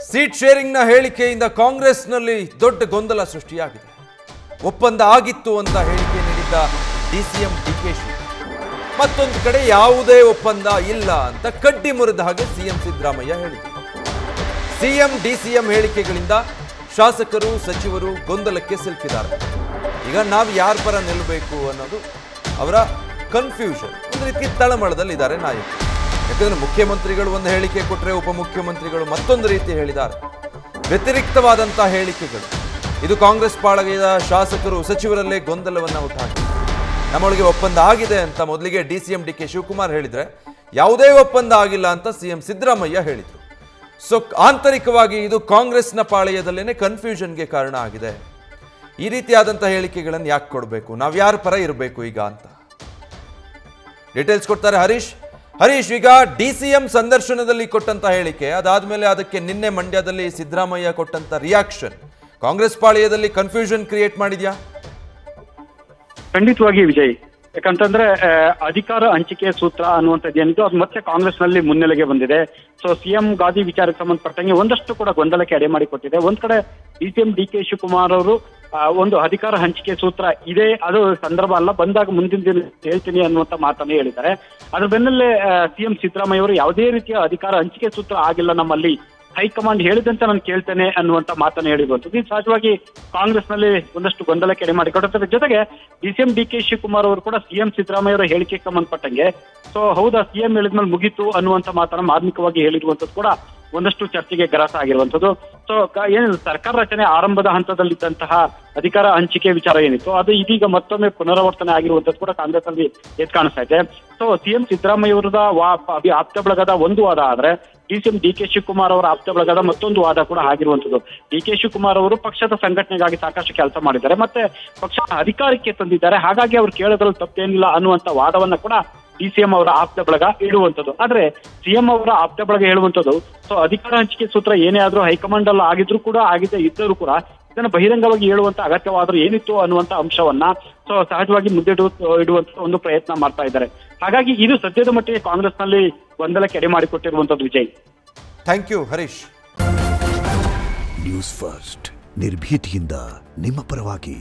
Seat ಶೇರಿಂಗ್ನ ಹೇಳಿಕೆಯಿಂದ ಕಾಂಗ್ರೆಸ್ನಲ್ಲಿ ದೊಡ್ಡ ಗೊಂದಲ ಸೃಷ್ಟಿಯಾಗಿದೆ. ಒಪ್ಪಂದ ಆಗಿತ್ತು ಅಂತ ಹೇಳಿಕೆ ನೀಡಿದ್ದ ಡಿಸಿಎಂ ಡಿಕೆಶಿ ಮತ್ತೊಂದು ಕಡೆ ಯಾವುದೇ ಒಪ್ಪಂದ ಇಲ್ಲ ಅಂತ ಕಡ್ಡಿ ಮುರಿದ ಹಾಗೆ ಸಿಎಂ ಸಿದ್ದರಾಮಯ್ಯ ಹೇಳಿದರು. ಸಿಎಂ ಡಿಸಿಎಂ ಹೇಳಿಕೆಗಳಿಂದ ಶಾಸಕರು ಸಚಿವರು ಗೊಂದಲಕ್ಕೆ ಸಿಲುಕಿದ್ದಾರೆ. ಈಗ ನಾವು ಯಾರ ಪರ ನಿಲ್ಲಬೇಕು ಅನ್ನೋದು ಅವರ ಕನ್ಫ್ಯೂಷನ್. ಒಂದು ರೀತಿ ತಳಮಳದಲ್ಲಿದ್ದಾರೆ ನಾಯಕರು. ಯಾಕಂದ್ರೆ ಮುಖ್ಯಮಂತ್ರಿಗಳು ಒಂದು ಹೇಳಿಕೆ ಕೊಟ್ಟರೆ ಉಪಮುಖ್ಯಮಂತ್ರಿಗಳು ಮತ್ತೊಂದು ರೀತಿ ಹೇಳಿದ್ದಾರೆ. ವ್ಯತಿರಿಕ್ತವಾದಂತಹ ಹೇಳಿಕೆಗಳು ಇದು ಕಾಂಗ್ರೆಸ್ ಪಾಳಗದ ಶಾಸಕರು ಸಚಿವರಲ್ಲೇ ಗೊಂದಲವನ್ನು ಹುಟ್ಟಾಕಿದೆ. ನಮ್ಮೊಳಗೆ ಒಪ್ಪಂದ ಆಗಿದೆ ಅಂತ ಮೊದಲಿಗೆ ಡಿಸಿಎಂ ಡಿಕೆ ಶಿವಕುಮಾರ್ ಹೇಳಿದ್ರೆ ಯಾವುದೇ ಒಪ್ಪಂದ ಆಗಿಲ್ಲ ಅಂತ ಸಿಎಂ ಸಿದ್ದರಾಮಯ್ಯ ಹೇಳಿದ್ರು. ಸೊ ಆಂತರಿಕವಾಗಿ ಇದು ಕಾಂಗ್ರೆಸ್ನ ಪಾಳೆಯದಲ್ಲೇನೆ ಕನ್ಫ್ಯೂಷನ್ಗೆ ಕಾರಣ ಆಗಿದೆ. ಈ ರೀತಿಯಾದಂತಹ ಹೇಳಿಕೆಗಳನ್ನು ಯಾಕೆ ಕೊಡಬೇಕು, ನಾವು ಯಾರ ಪರ ಇರಬೇಕು ಈಗ ಅಂತ ಡೀಟೇಲ್ಸ್ ಕೊಡ್ತಾರೆ ಹರೀಶ್. ಈಗ ಡಿಸಿಎಂ ಸಂದರ್ಶನದಲ್ಲಿ ಕೊಟ್ಟಂತ ಹೇಳಿಕೆ ಅದಾದ್ಮೇಲೆ ಅದಕ್ಕೆ ನಿನ್ನೆ ಮಂಡ್ಯದಲ್ಲಿ ಸಿದ್ದರಾಮಯ್ಯ ಕೊಟ್ಟಂತ ರಿಯಾಕ್ಷನ್ ಕಾಂಗ್ರೆಸ್ ಪಾಳೆಯದಲ್ಲಿ ಕನ್ಫ್ಯೂಷನ್ ಕ್ರಿಯೇಟ್ ಮಾಡಿದ್ಯಾ? ಖಂಡಿತವಾಗಿ ವಿಜಯ್, ಯಾಕಂತಂದ್ರೆ ಅಧಿಕಾರ ಹಂಚಿಕೆ ಸೂತ್ರ ಅನ್ನುವಂಥದ್ದು ಏನಿದೆ ಅದು ಮತ್ತೆ ಕಾಂಗ್ರೆಸ್ ನಲ್ಲಿ ಮುನ್ನೆಲೆಗೆ ಬಂದಿದೆ. ಸೊ ಸಿಎಂ ಗಾದಿ ವಿಚಾರಕ್ಕೆ ಸಂಬಂಧಪಟ್ಟಂಗೆ ಒಂದಷ್ಟು ಕೂಡ ಗೊಂದಲಕ್ಕೆ ಎಡೆ ಮಾಡಿಕೊಟ್ಟಿದೆ. ಒಂದ್ ಕಡೆ ಡಿಸಿಎಂ ಡಿಕೆ ಶಿವಕುಮಾರ್ ಅವರು ಒಂದು ಅಧಿಕಾರ ಹಂಚಿಕೆ ಸೂತ್ರ ಇದೆ, ಅದು ಸಂದರ್ಭ ಅಲ್ಲ, ಬಂದಾಗ ಮುಂದಿನ ದಿನ ಹೇಳ್ತೀನಿ ಅನ್ನುವಂತ ಮಾತನ್ನು ಹೇಳಿದ್ದಾರೆ. ಅದ್ರ ಬೆನ್ನಲ್ಲೇ ಸಿಎಂ ಸಿದ್ದರಾಮಯ್ಯ ಅವರು ಯಾವುದೇ ರೀತಿಯ ಅಧಿಕಾರ ಹಂಚಿಕೆ ಸೂತ್ರ ಆಗಿಲ್ಲ, ನಮ್ಮಲ್ಲಿ ಹೈಕಮಾಂಡ್ ಹೇಳಿದಂತೆ ನಾನು ಕೇಳ್ತೇನೆ ಅನ್ನುವಂತ ಮಾತನ್ನು ಹೇಳಿರುವಂಥದ್ದು. ಇದು ಸಹಜವಾಗಿ ಕಾಂಗ್ರೆಸ್ ನಲ್ಲಿ ಒಂದಷ್ಟು ಗೊಂದಲಕ್ಕೆ ಎಡೆ ಮಾಡಿಕೊಡುತ್ತದೆ. ಜೊತೆಗೆ ಡಿಸಿಎಂ ಡಿಕೆ ಶಿವಕುಮಾರ್ ಅವರು ಕೂಡ ಸಿಎಂ ಸಿದ್ದರಾಮಯ್ಯ ಅವರ ಹೇಳಿಕೆಗೆ ಸಂಬಂಧಪಟ್ಟಂಗೆ ಸೊ ಹೌದಾ ಸಿಎಂ ಹೇಳಿದ್ಮೇಲೆ ಮುಗೀತು ಅನ್ನುವಂತ ಮಾತನ್ನ ಮಾರ್ಮಿಕವಾಗಿ ಹೇಳಿರುವಂತದ್ದು ಕೂಡ ಒಂದಷ್ಟು ಚರ್ಚೆಗೆ ಗ್ರಾಸ ಆಗಿರುವಂತದ್ದು. ಸೊ ಏನು ಸರ್ಕಾರ ರಚನೆ ಆರಂಭದ ಹಂತದಲ್ಲಿದ್ದಂತಹ ಅಧಿಕಾರ ಹಂಚಿಕೆ ವಿಚಾರ ಏನಿತ್ತು ಅದು ಇದೀಗ ಮತ್ತೊಮ್ಮೆ ಪುನರಾವರ್ತನೆ ಆಗಿರುವಂತದ್ದು ಕೂಡ ಕಾಂಗ್ರೆಸ್ ಅಲ್ಲಿ ಎದ್ದು ಕಾಣಿಸ್ತಾ ಇದೆ. ಸೊ ಸಿಎಂ ಸಿದ್ದರಾಮಯ್ಯ ಅವರದ ಆಪ್ತ ಬಳಗದ ಒಂದು ವಾದ ಆದ್ರೆ ಡಿಸಿಎಂ ಡಿಕೆ ಶಿವಕುಮಾರ್ ಅವರ ಆಪ್ತ ಬಳಗದ ಮತ್ತೊಂದು ವಾದ ಕೂಡ ಆಗಿರುವಂತದ್ದು. ಡಿಕೆ ಶಿವಕುಮಾರ್ ಅವರು ಪಕ್ಷದ ಸಂಘಟನೆಗಾಗಿ ಸಾಕಷ್ಟು ಕೆಲಸ ಮಾಡಿದ್ದಾರೆ, ಮತ್ತೆ ಪಕ್ಷದ ಅಧಿಕಾರಕ್ಕೆ ತಂದಿದ್ದಾರೆ, ಹಾಗಾಗಿ ಅವ್ರು ಕೇಳೋದ್ರಲ್ಲಿ ತಪ್ಪೇನಿಲ್ಲ ಅನ್ನುವಂತ ವಾದವನ್ನ ಕೂಡ ಡಿಸಿಎಂ ಅವರ ಆಪ್ತ ಬಳಗ ಇಡುವಂಥದ್ದು. ಆದ್ರೆ ಸಿಎಂ ಅವರ ಆಪ್ತ ಬಳಗ ಹೇಳುವಂಥದ್ದು ಸೊ ಅಧಿಕಾರ ಹಂಚಿಕೆ ಸೂತ್ರ ಏನೇ ಆದ್ರೂ ಹೈಕಮಾಂಡ್ ಅಲ್ಲಿ ಆಗಿದ್ರು ಕೂಡ ಇದ್ದರೂ ಕೂಡ ಇದನ್ನ ಬಹಿರಂಗವಾಗಿ ಹೇಳುವಂತ ಅಗತ್ಯವಾದ್ರೂ ಏನಿತ್ತು ಅನ್ನುವಂತ ಅಂಶವನ್ನ ಸೊ ಸಹಜವಾಗಿ ಇಡುವಂತ ಒಂದು ಪ್ರಯತ್ನ ಮಾಡ್ತಾ ಇದ್ದಾರೆ. ಹಾಗಾಗಿ ಇದು ಸದ್ಯದ ಮಟ್ಟಿಗೆ ಕಾಂಗ್ರೆಸ್ ನಲ್ಲಿ ಗೊಂದಲಕ್ಕೆ ಎಡೆ ಮಾಡಿಕೊಟ್ಟಿರುವಂತದ್ದು Vijay. Thank you Harish. News first ನಿರ್ಭೀತಿಯಿಂದ ನಿಮ್ಮ ಪರವಾಗಿ.